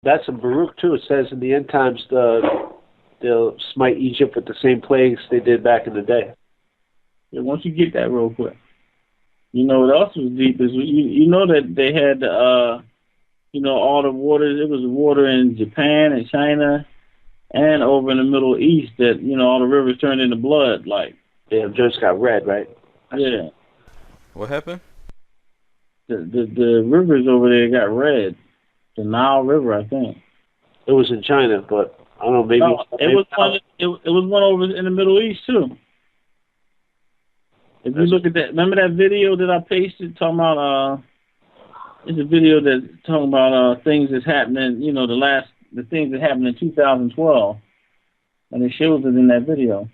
That's in Baruch too. It says in the end times they'll smite Egypt with the same plagues they did back in the day. Yeah, once you get that real quick. You know what else was deep is you know that they had all the waters. It was water in Japan and China and over in the Middle East that all the rivers turned into blood. Like just got red, right? Yeah. What happened? The rivers over there got red. The Nile River, I think. It was in China, but I don't know. Maybe it was one over in the Middle East too. If you look at that, remember that video that I pasted talking about? It's a video that's talking about things that's happening. The things that happened in 2012, and it shows it in that video.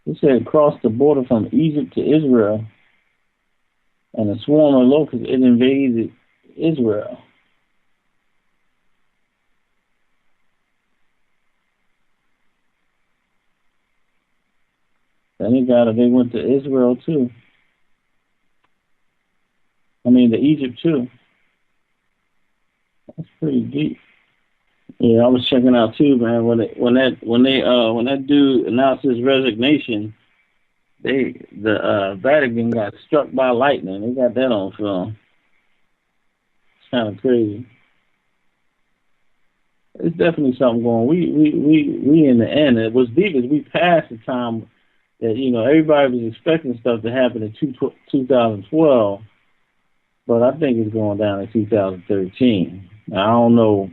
It said crossed the border from Egypt to Israel, and a swarm of locusts it invaded Israel. Then they went to Israel too. I mean to Egypt too. That's pretty deep. Yeah, I was checking out too, man. When that dude announced his resignation, the Vatican got struck by lightning. They got that on film. It's kind of crazy. It's definitely something going. We in the end, it was deep as we passed the time that everybody was expecting stuff to happen in 2012, but I think it's going down in 2013. Now, I don't know,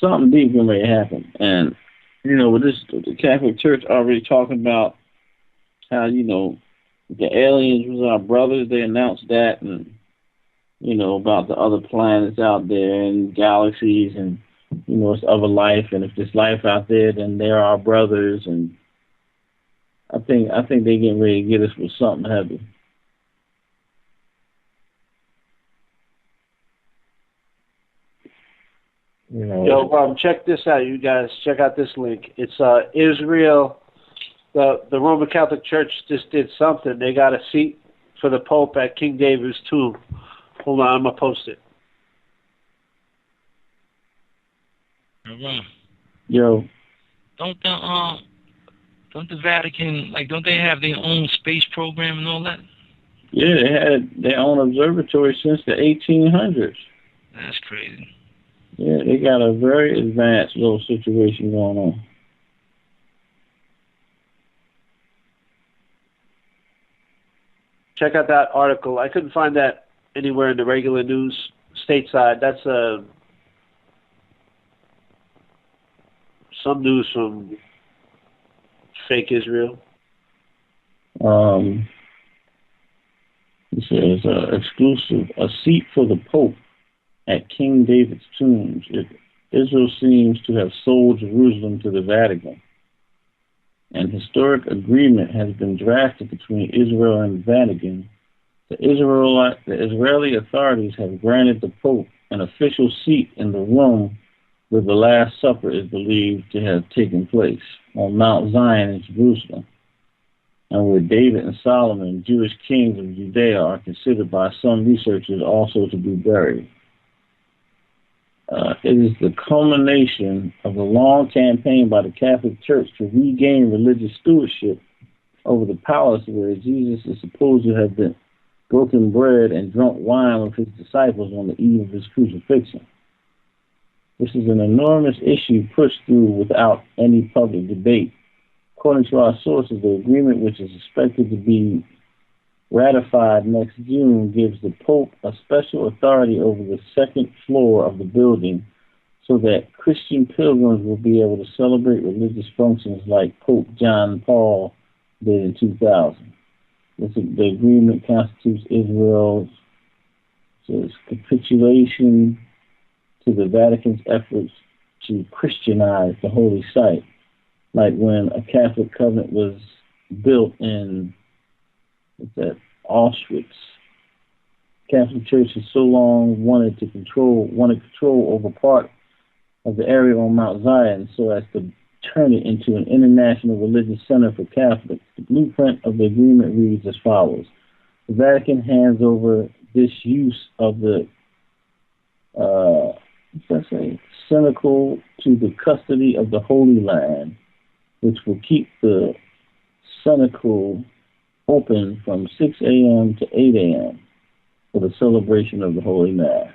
something deep may happen, and with the Catholic Church already talking about how the aliens was our brothers. They announced that, and about the other planets out there and galaxies and. It's other life, and if there's life out there, then they're our brothers, and I think they're getting ready to get us with something heavy. Yo, check this out, you guys. Check out this link. It's Israel. The Roman Catholic Church just did something. They got a seat for the Pope at King David's tomb. Hold on, I'm gonna post it. Yo. Don't the Vatican, don't they have their own space program and all that? Yeah, they had their own observatory since the 1800s. That's crazy. Yeah, they got a very advanced little situation going on. Check out that article. I couldn't find that anywhere in the regular news stateside. That's some news from fake Israel. It says exclusive, a seat for the Pope at King David's tombs. Israel seems to have sold Jerusalem to the Vatican. An historic agreement has been drafted between Israel and the Vatican. The Israeli authorities have granted the Pope an official seat in the room where the Last Supper is believed to have taken place, on Mount Zion in Jerusalem, and where David and Solomon, Jewish kings of Judea, are considered by some researchers also to be buried. It is the culmination of a long campaign by the Catholic Church to regain religious stewardship over the palace where Jesus is supposed to have been broken bread and drunk wine with his disciples on the eve of his crucifixion. This is an enormous issue pushed through without any public debate. According to our sources, the agreement, which is expected to be ratified next June, gives the Pope a special authority over the second floor of the building so that Christian pilgrims will be able to celebrate religious functions like Pope John Paul did in 2000. The agreement constitutes Israel's capitulation to the Vatican's efforts to Christianize the holy site, like when a Catholic covenant was built in Auschwitz. Catholic Church has so long wanted control over part of the area on Mount Zion so as to turn it into an international religious center for Catholics. The blueprint of the agreement reads as follows. The Vatican hands over this use of the what's that say? Cynical to the custody of the Holy Land, which will keep the cynical open from 6 a.m. to 8 a.m. for the celebration of the Holy Mass.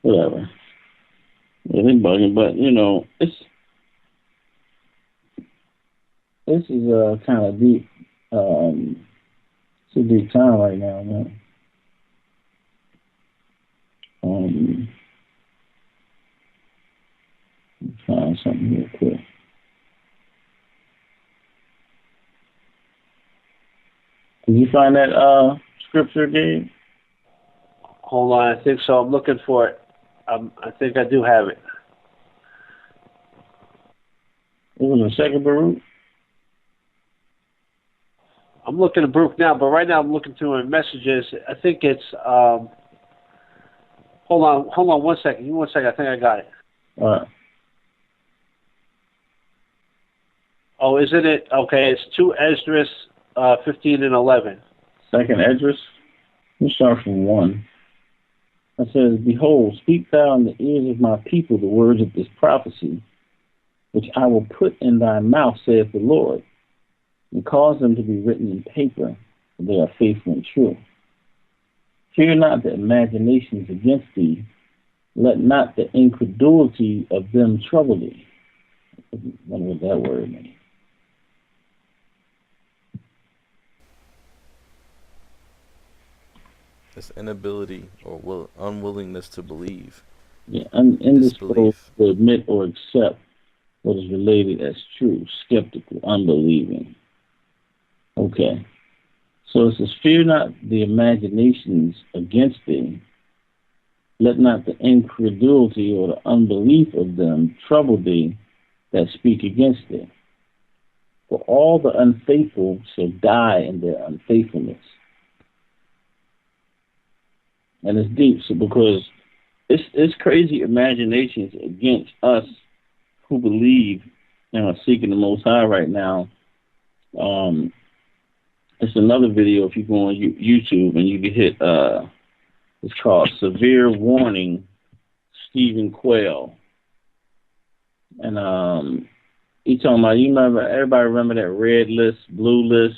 Whatever. Yeah, they bugging, but this is kind of deep. It's a deep time right now, man. Find something real quick. Did you find that scripture, Gabe? Hold on, I think so. I'm looking for it. I think I do have it. It was a second Baruch? I'm looking at Baruch now, but right now I'm looking through my messages. I think it's, hold on 1 second. Give me 1 second. I think I got it. All right. Oh, isn't it? Okay, it's 2 Esdras 15 and 11. Second Esdras? Let's start from 1. It says, Behold, speak thou in the ears of my people the words of this prophecy, which I will put in thy mouth, saith the Lord, and cause them to be written in paper, for they are faithful and true. Fear not the imaginations against thee, let not the incredulity of them trouble thee. I wonder what that word means. It's inability or unwillingness to believe. Yeah, indisposed to admit or accept what is related as true, skeptical, unbelieving. Okay. So it says, fear not the imaginations against thee. Let not the incredulity or the unbelief of them trouble thee that speak against thee. For all the unfaithful shall die in their unfaithfulness. And it's deep, so because it's crazy imaginations against us who believe and are seeking the Most High right now. It's another video if you go on YouTube and you can hit, it's called Severe Warning, Stephen Quayle. And he talking about, everybody remember that red list, blue list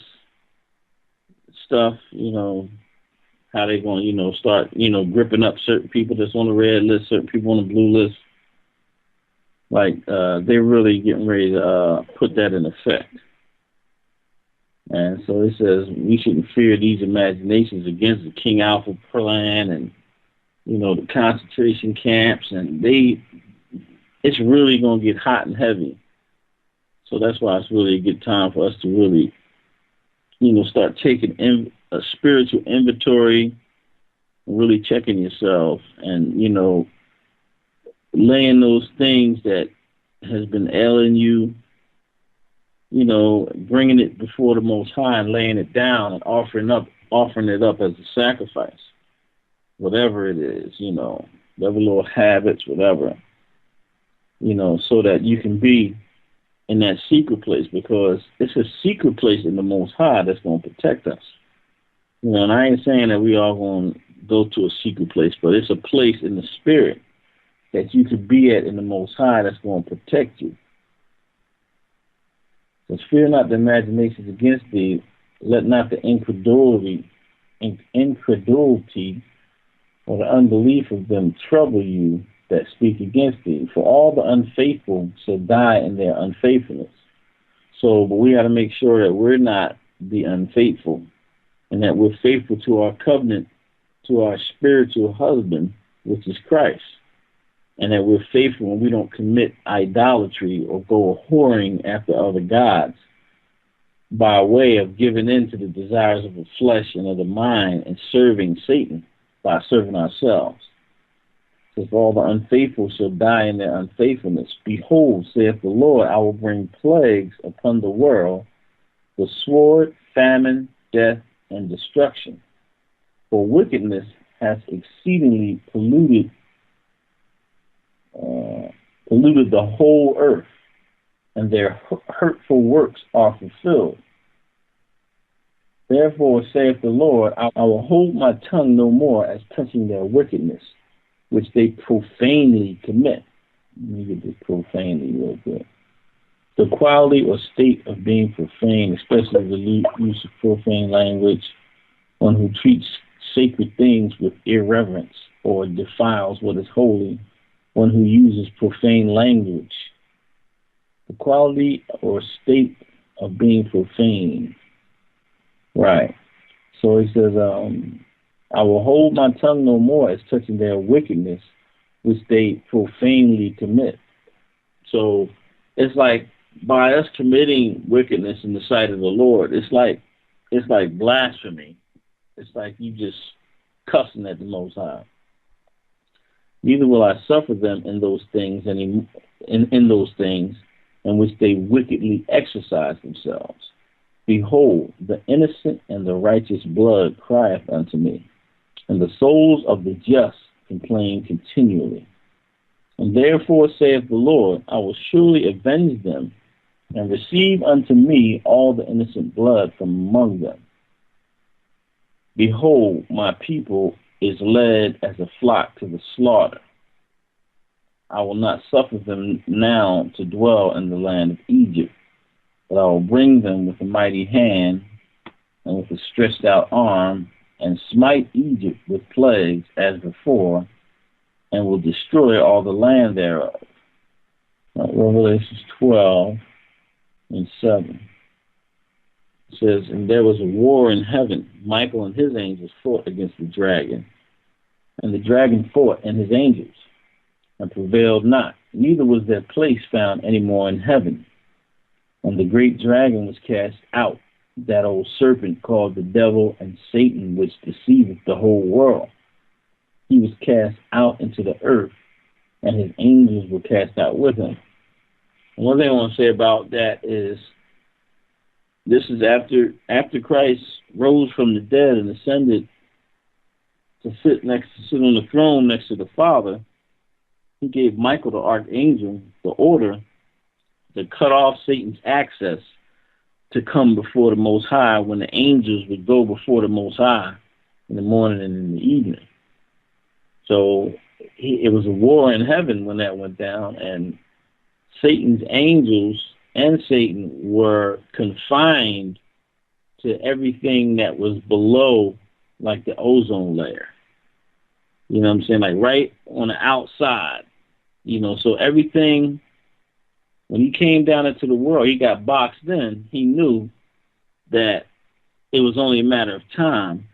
stuff, how they going to, start, gripping up certain people that's on the red list, certain people on the blue list. Like, they're really getting ready to put that in effect. And so it says we shouldn't fear these imaginations against the King Alpha plan and, the concentration camps. And it's really going to get hot and heavy. So that's why it's really a good time for us to really, start taking a spiritual inventory, really checking yourself and, laying those things that has been ailing you, bringing it before the Most High and laying it down and offering it up as a sacrifice, whatever it is, whatever little habits, whatever, so that you can be in that secret place, because it's a secret place in the Most High that's going to protect us. And I ain't saying that we all going to go to a secret place, but it's a place in the spirit that you could be at in the Most High that's going to protect you. So fear not the imaginations against thee, let not the incredulity or the unbelief of them trouble you that speak against thee. For all the unfaithful shall die in their unfaithfulness. But we got to make sure that we're not the unfaithful, and that we're faithful to our covenant, to our spiritual husband, which is Christ. And that we're faithful and we don't commit idolatry or go whoring after other gods by way of giving in to the desires of the flesh and of the mind and serving Satan by serving ourselves. If all the unfaithful shall die in their unfaithfulness, behold, saith the Lord, I will bring plagues upon the world, the sword, famine, death, and destruction. For wickedness has exceedingly polluted the whole earth, and their hurtful works are fulfilled. Therefore saith the Lord, I will hold my tongue no more as touching their wickedness, which they profanely commit. Let me get this profanely real quick. The quality or state of being profane, especially the use of profane language, one who treats sacred things with irreverence or defiles what is holy, one who uses profane language. The quality or state of being profane. Right. So he says, I will hold my tongue no more as touching their wickedness, which they profanely commit. So it's like by us committing wickedness in the sight of the Lord, it's like blasphemy. It's like you just cussing at the Most High. Neither will I suffer them in those things in those things in which they wickedly exercise themselves. Behold, the innocent and the righteous blood crieth unto me, and the souls of the just complain continually. And therefore saith the Lord, I will surely avenge them, and receive unto me all the innocent blood from among them. Behold, my people is led as a flock to the slaughter. I will not suffer them now to dwell in the land of Egypt, but I will bring them with a mighty hand and with a stretched out arm, and smite Egypt with plagues as before, and will destroy all the land thereof. Revelation 12 and 7. It says, and there was a war in heaven. Michael and his angels fought against the dragon. And the dragon fought and his angels, and prevailed not. Neither was their place found any more in heaven. And the great dragon was cast out, that old serpent called the devil and Satan, which deceiveth the whole world. He was cast out into the earth, and his angels were cast out with him. And one thing I want to say about that is, this is after Christ rose from the dead and ascended to sit on the throne next to the Father. He gave Michael, the archangel, the order to cut off Satan's access to come before the Most High, when the angels would go before the Most High in the morning and in the evening. So it was a war in heaven when that went down, and Satan's angels and Satan were confined to everything that was below, like the ozone layer. You know what I'm saying? Like right on the outside. You know, so everything, when he came down into the world, he got boxed in. He knew that it was only a matter of time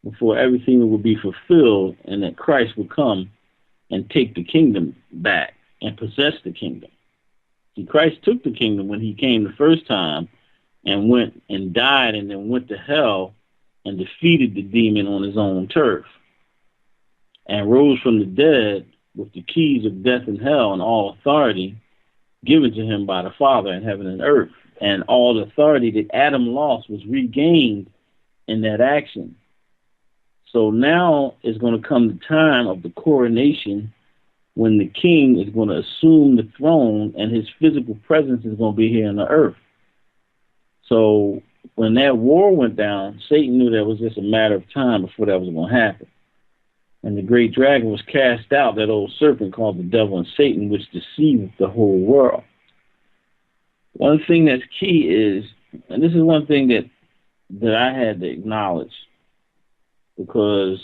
before everything would be fulfilled, and that Christ would come and take the kingdom back and possess the kingdom. See, Christ took the kingdom when he came the first time and went and died and then went to hell and defeated the demon on his own turf and rose from the dead with the keys of death and hell and all authority given to him by the Father in heaven and earth. And all the authority that Adam lost was regained in that action. So now is going to come the time of the coronation, when the king is going to assume the throne and his physical presence is going to be here on the earth. So when that war went down, Satan knew that it was just a matter of time before that was going to happen. And the great dragon was cast out, that old serpent called the devil and Satan, which deceived the whole world. One thing that's key is, and this is one thing that I had to acknowledge, because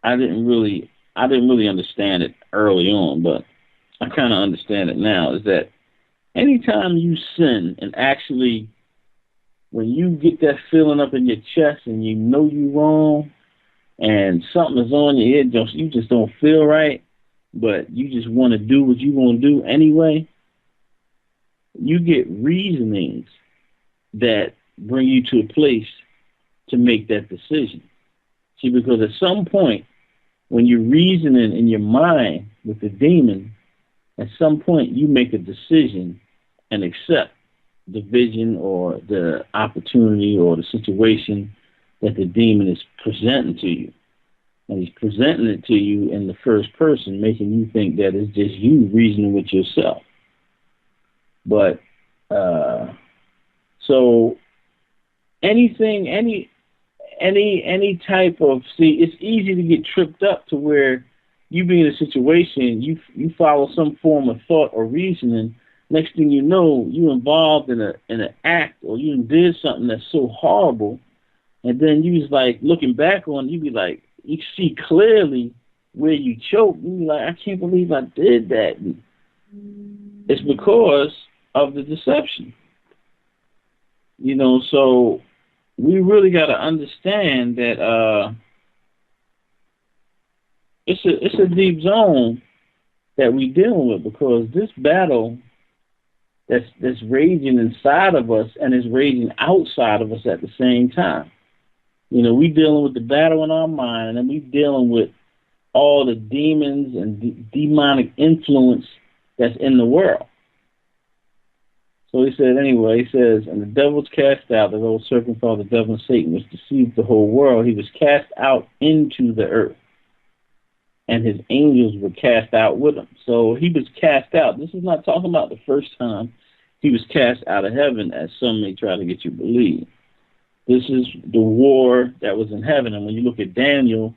I didn't really understand it early on, but I kind of understand it now, is that anytime you sin, and actually when you get that feeling up in your chest and you know you're wrong and something is on your head, you just don't feel right, but you just want to do what you want to do anyway, you get reasonings that bring you to a place to make that decision. See, because at some point, when you're reasoning in your mind with the demon, at some point you make a decision and accept the vision or the opportunity or the situation that the demon is presenting to you. And he's presenting it to you in the first person, making you think that it's just you reasoning with yourself. But, so anything, any type of, see, it's easy to get tripped up to where you be in a situation, you follow some form of thought or reasoning. Next thing you know, you involved in an act, or you did something that's so horrible, and then you was like looking back on it, you be like, you see clearly where you choked. You be like, I can't believe I did that. And it's because of the deception. You know, so we really got to understand that it's a deep zone that we dealing with, because this battle that's raging inside of us and is raging outside of us at the same time. You know, we dealing with the battle in our mind, and we dealing with all the demons and demonic influence that's in the world. So he said, anyway, he says, and the devil was cast out, the old serpent called the devil and Satan, which deceived the whole world. He was cast out into the earth, and his angels were cast out with him. So he was cast out. This is not talking about the first time he was cast out of heaven, as some may try to get you to believe. This is the war that was in heaven. And when you look at Daniel,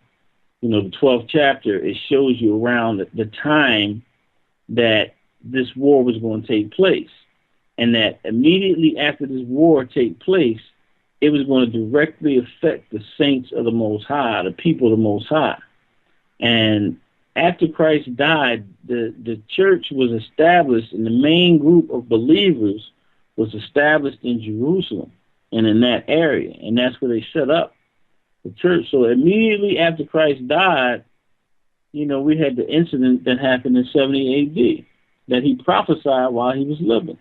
you know, the 12th chapter, it shows you around the time that this war was going to take place. And that immediately after this war take place, it was going to directly affect the saints of the Most High, the people of the Most High. And after Christ died, the church was established, and the main group of believers was established in Jerusalem and in that area. And that's where they set up the church. So immediately after Christ died, you know, we had the incident that happened in 70 A.D. that he prophesied while he was living.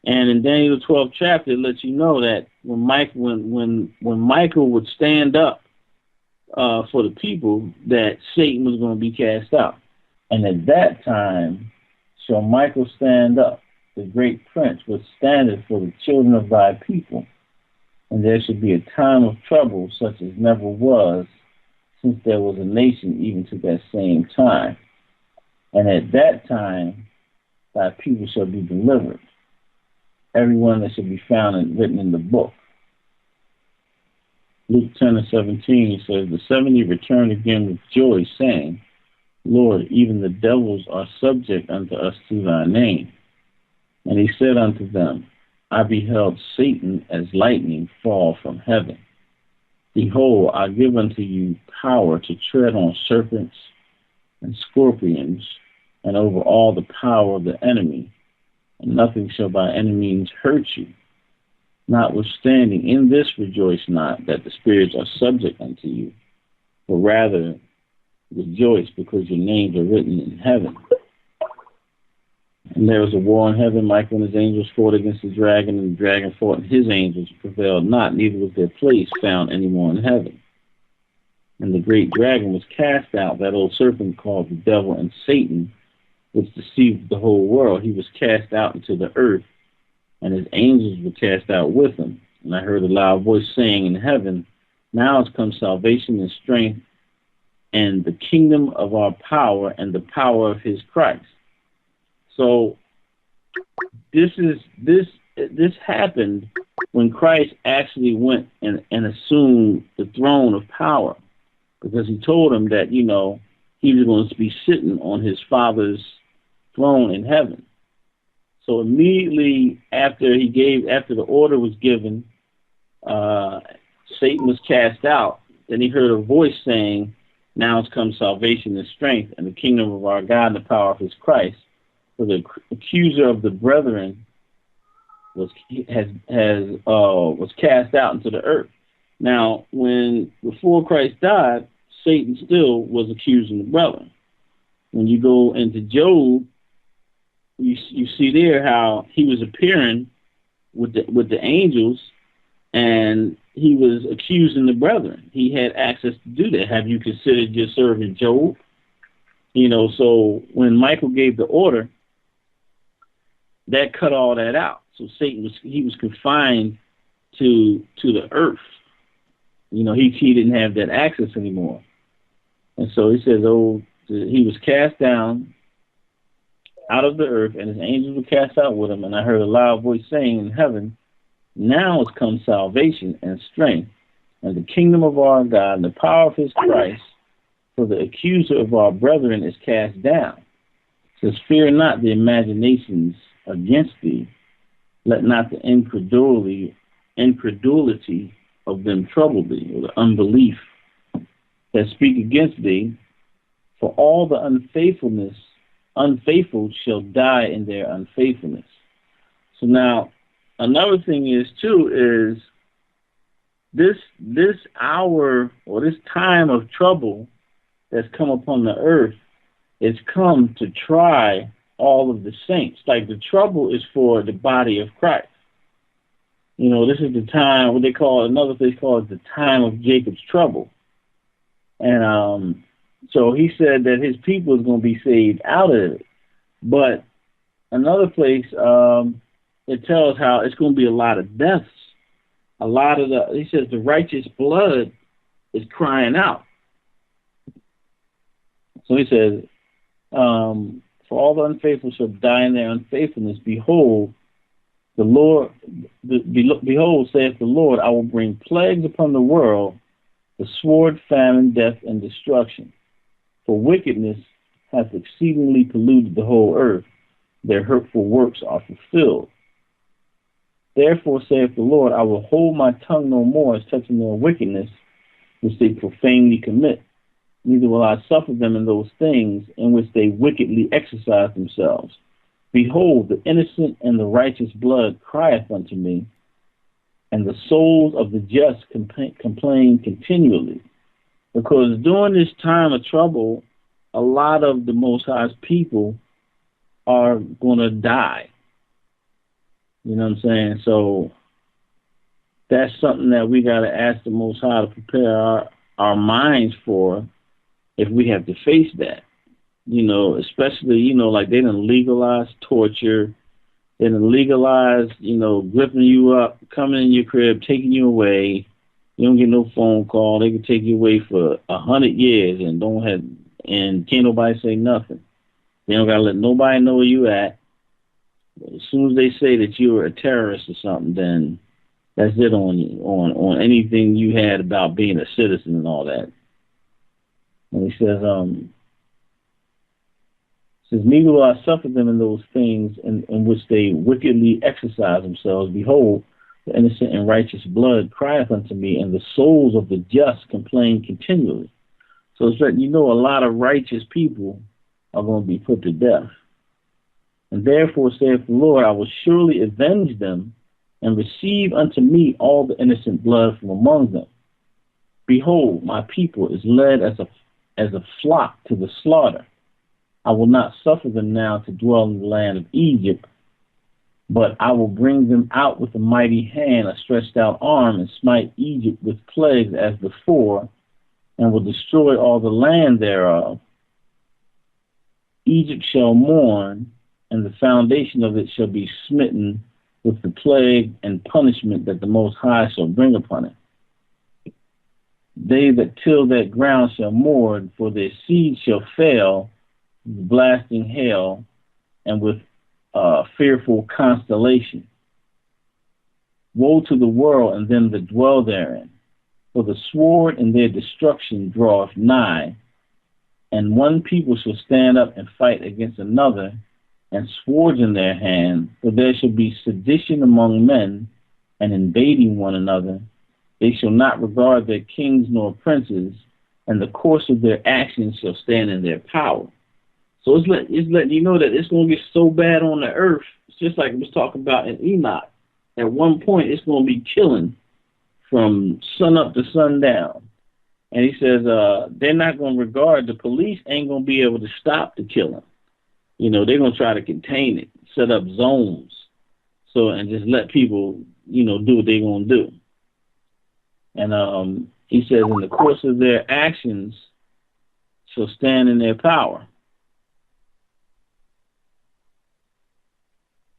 And in Daniel the 12th chapter, it lets you know that when Michael would stand up for the people, that Satan was going to be cast out. And at that time shall Michael stand up, the great prince, which standeth for the children of thy people. And there should be a time of trouble such as never was since there was a nation even to that same time. And at that time thy people shall be delivered, everyone that shall be found and written in the book. Luke 10:17 says, the 70 returned again with joy, saying, Lord, even the devils are subject unto us through thy name. And he said unto them, I beheld Satan as lightning fall from heaven. Behold, I give unto you power to tread on serpents and scorpions, and over all the power of the enemy, and nothing shall by any means hurt you. Notwithstanding, in this rejoice not that the spirits are subject unto you, but rather rejoice because your names are written in heaven. And there was a war in heaven. Michael and his angels fought against the dragon, and the dragon fought and his angels prevailed not, neither was their place found any more in heaven. And the great dragon was cast out, that old serpent called the devil and Satan, which deceived the whole world. He was cast out into the earth, and his angels were cast out with him. And I heard a loud voice saying in heaven, now has come salvation and strength, and the kingdom of our power and the power of his Christ. So this happened when Christ actually went and assumed the throne of power, because he told him that, you know, he was going to be sitting on his Father's throne in heaven. So immediately after the order was given, Satan was cast out. Then he heard a voice saying, now has come salvation and strength, and the kingdom of our God and the power of his Christ. So the accuser of the brethren was cast out into the earth. Now, before Christ died, Satan still was accusing the brethren. When you go into Job, you see there how he was appearing with the angels, and he was accusing the brethren. He had access to do that. Have you considered your servant Job? You know, so when Michael gave the order, that cut all that out. So Satan was confined to the earth. You know, he didn't have that access anymore. And so he says, he was cast down out of the earth, and his angels were cast out with him. And I heard a loud voice saying in heaven, now has come salvation and strength, and the kingdom of our God and the power of his Christ. for the accuser of our brethren is cast down. It says, fear not the imaginations against thee. Let not the incredulity of them trouble thee, or the unbelief that speak against thee. For all the unfaithful shall die in their unfaithfulness. So now, another thing is, too, is this hour or this time of trouble that's come upon the earth is come to try all of the saints. Like, the trouble is for the body of Christ. You know, this is the time, what they call, another place called the time of Jacob's trouble. And so he said that his people is going to be saved out of it. But another place, it tells how it's going to be a lot of deaths. A lot of he says the righteous blood is crying out. So he says, for all the unfaithful shall die in their unfaithfulness. Behold, behold, saith the Lord, I will bring plagues upon the world, the sword, famine, death, and destruction. For wickedness hath exceedingly polluted the whole earth. Their hurtful works are fulfilled. Therefore saith the Lord, I will hold my tongue no more as touching their wickedness, which they profanely commit. Neither will I suffer them in those things in which they wickedly exercise themselves. Behold, the innocent and the righteous blood crieth unto me, and the souls of the just complain continually. Because during this time of trouble, a lot of the Most High's people are going to die. You know what I'm saying? So that's something that we got to ask the Most High to prepare our minds for if we have to face that. You know, especially, you know, like they done legalize torture. They done legalize, you know, gripping you up, coming in your crib, taking you away. You don't get no phone call. They can take you away for 100 years and can't nobody say nothing. They don't got to let nobody know where you at. As soon as they say that you were a terrorist or something, then that's it on anything you had about being a citizen and all that. And he says, neither will I suffer them in those things in which they wickedly exercise themselves. Behold, the innocent and righteous blood crieth unto me, and the souls of the just complain continually. So it's that, you know, a lot of righteous people are going to be put to death. And therefore saith the Lord, I will surely avenge them and receive unto me all the innocent blood from among them. Behold, my people is led as a flock to the slaughter. I will not suffer them now to dwell in the land of Egypt, but I will bring them out with a mighty hand, a stretched out arm, and smite Egypt with plagues as before, and will destroy all the land thereof. Egypt shall mourn, and the foundation of it shall be smitten with the plague and punishment that the Most High shall bring upon it. They that till that ground shall mourn, for their seed shall fail, with blasting hail, and with fearful constellation. Woe to the world and them that dwell therein, for the sword in their destruction draweth nigh, and one people shall stand up and fight against another, and swords in their hand, for there shall be sedition among men, and invading one another. They shall not regard their kings nor princes, and the course of their actions shall stand in their power. So it's letting you know that it's going to get so bad on the earth. It's just like it was talking about in Enoch. At one point, it's going to be killing from sun up to sundown. And he says they're not going to regard, the police ain't going to be able to stop the killing. You know, they're going to try to contain it, set up zones, and just let people, you know, do what they're going to do. And he says in the course of their actions shall stand in their power.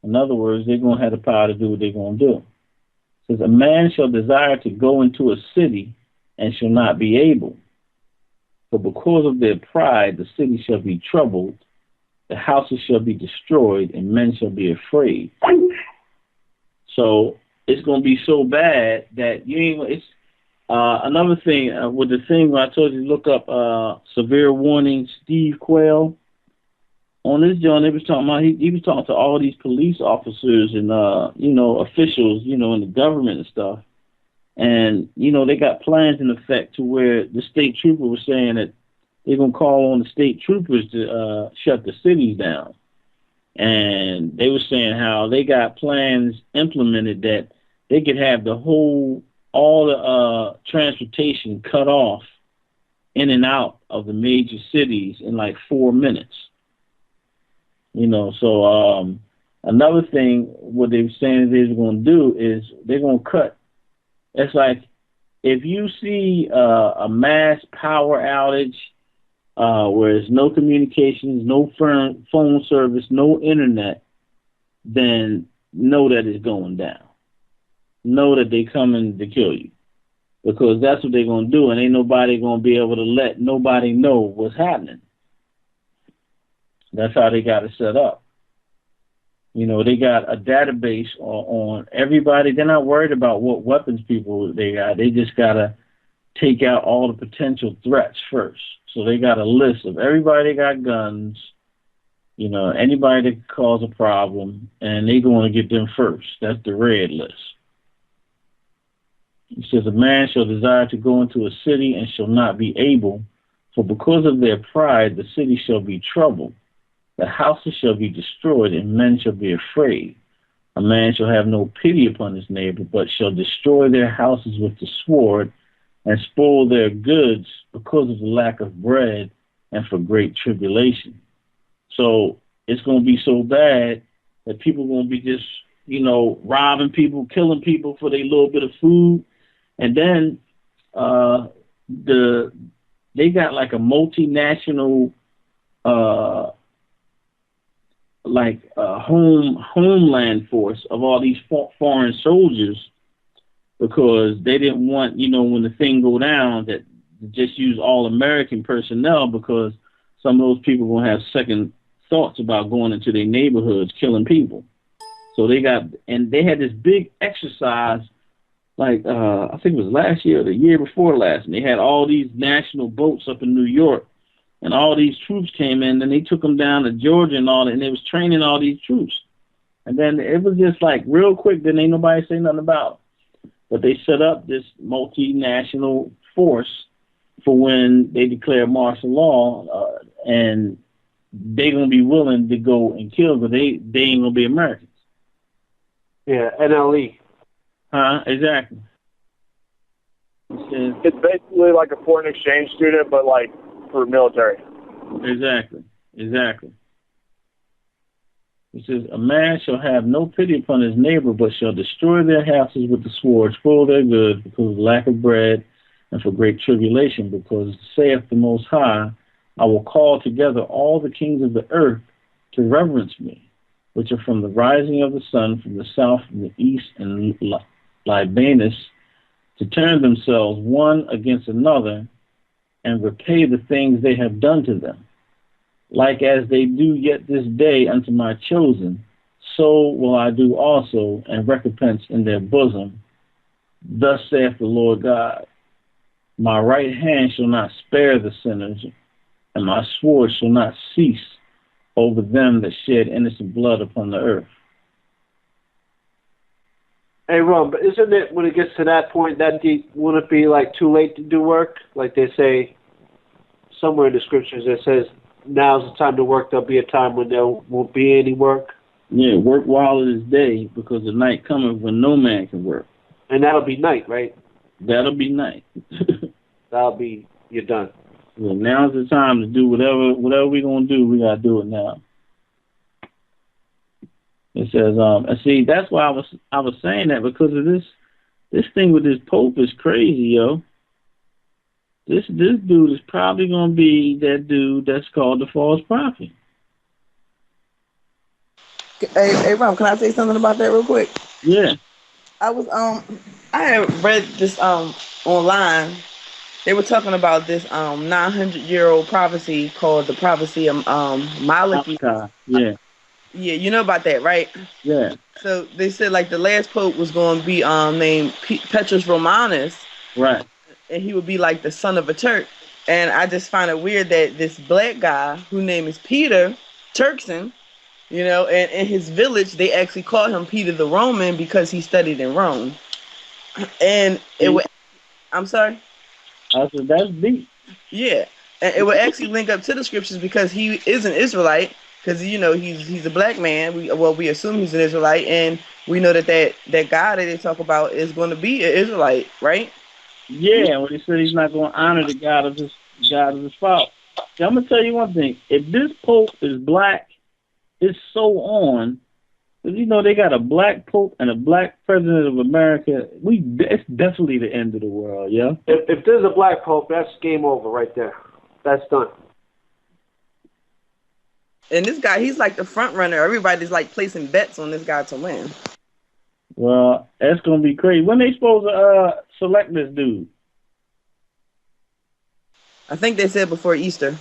In other words, they're going to have the power to do what they're going to do. It says, a man shall desire to go into a city and shall not be able. For because of their pride, the city shall be troubled, the houses shall be destroyed, and men shall be afraid. So it's going to be so bad that Another thing, with the thing where I told you to look up severe warning Steve Quayle. On this joint, they was talking about he was talking to all these police officers and officials, in the government and stuff. And, they got plans in effect to where the state trooper was saying that they're going to call on the state troopers to shut the cities down. And they were saying how they got plans implemented that they could have all the transportation cut off in and out of the major cities in like 4 minutes. So another thing, what they were saying they're going to do is they're going to cut. It's like if you see a mass power outage where there's no communications, no phone service, no internet, then know that it's going down. Know that they're coming to kill you, because that's what they're going to do, and ain't nobody going to be able to let nobody know what's happening. That's how they got it set up. They got a database on everybody. They're not worried about what weapons people they got. They just got to take out all the potential threats first. So they got a list of everybody that got guns, anybody that could cause a problem, and they're going to get them first. That's the red list. It says, a man shall desire to go into a city and shall not be able, for because of their pride the city shall be troubled. The houses shall be destroyed, and men shall be afraid. A man shall have no pity upon his neighbor, but shall destroy their houses with the sword, and spoil their goods because of the lack of bread and for great tribulation. So it's going to be so bad that people are going to be just, robbing people, killing people for their little bit of food. And then they got like a multinational homeland force of all these foreign soldiers, because they didn't want, when the thing go down, that just use all American personnel, because some of those people will have second thoughts about going into their neighborhoods, killing people. So they had this big exercise, I think it was last year or the year before last, and they had all these national boats up in New York. And all these troops came in, and they took them down to Georgia and all that, and they was training all these troops. And then it was just like real quick, then ain't nobody say nothing about it. But they set up this multinational force for when they declare martial law, and they going to be willing to go and kill, but they ain't going to be Americans. Yeah, NLE. Huh? Exactly. It's basically like a foreign exchange student, but like for military. Exactly. It says, a man shall have no pity upon his neighbor, but shall destroy their houses with the sword, spoil their goods because of lack of bread and for great tribulation, because saith the Most High, I will call together all the kings of the earth to reverence me, which are from the rising of the sun, from the south, from the east, and Libanus, to turn themselves one against another and repay the things they have done to them. Like as they do yet this day unto my chosen, so will I do also, and recompense in their bosom. Thus saith the Lord God, my right hand shall not spare the sinners, and my sword shall not cease over them that shed innocent blood upon the earth. Hey, Ron, but isn't it, when it gets to that point, wouldn't it be like too late to do work? Like they say somewhere in the scriptures that says, now's the time to work, there'll be a time when there won't be any work. Yeah, work while it is day, because the night cometh when no man can work. And that'll be night, right? That'll be night. You're done. Well, now's the time to do whatever we're going to do, we got to do it now. It says, and see, that's why I was saying that, because of this thing with this Pope is crazy, yo. This dude is probably going to be that dude that's called the false prophet. Hey, Ron, can I say something about that real quick? Yeah. I had read this online. They were talking about this 900-year-old prophecy called the prophecy of Malachi. Yeah. Yeah, you know about that, right? Yeah. So they said like the last pope was going to be named Petrus Romanus. Right. and he would be like the son of a Turk. And I just find it weird that this black guy, whose name is Peter Turkson, you know, and in his village, they actually call him Peter the Roman because he studied in Rome. And it would, I'm sorry? I said, that's deep. Yeah. And it would actually link up to the scriptures because he is an Israelite, because, you know, he's a black man. We assume he's an Israelite, and we know that God that they talk about is going to be an Israelite, right? Yeah, when he said he's not going to honor the God of his father. See, I'm going to tell you one thing. If this Pope is black, it's so on. You know, they got a black Pope and a black president of America. It's definitely the end of the world, yeah? If there's a black Pope, that's game over right there. That's done. And this guy, he's like the front runner. Everybody's like placing bets on this guy to win. Well, that's going to be crazy. When they supposed to select this dude? I think they said before Easter.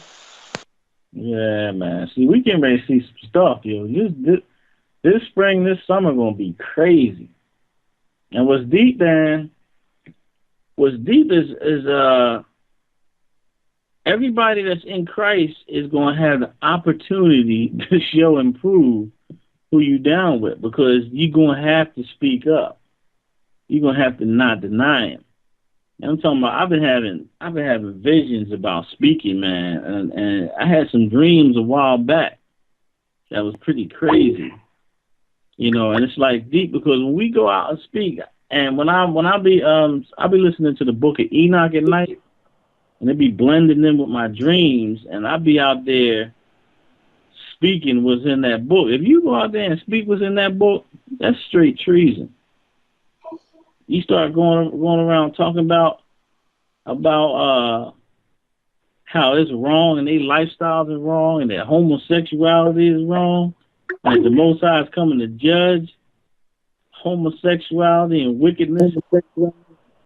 Yeah, man. See, we can ready to see some stuff, yo. This spring, this summer going to be crazy. And what's deep is everybody that's in Christ is going to have the opportunity to show and prove who you down with, because you're going to have to speak up. You're going to have to not deny him. And I'm talking about, I've been having visions about speaking, man, and I had some dreams a while back that was pretty crazy, you know. And it's like deep, because when we go out and speak, and when I'll be listening to the Book of Enoch at night, and it be blending in with my dreams, and I'll be out there speaking what's in that book. If you go out there and speak what's in that book, that's straight treason. You start going around talking about how it's wrong and their lifestyles is wrong and that homosexuality is wrong, and the Most High is coming to judge homosexuality and wickedness.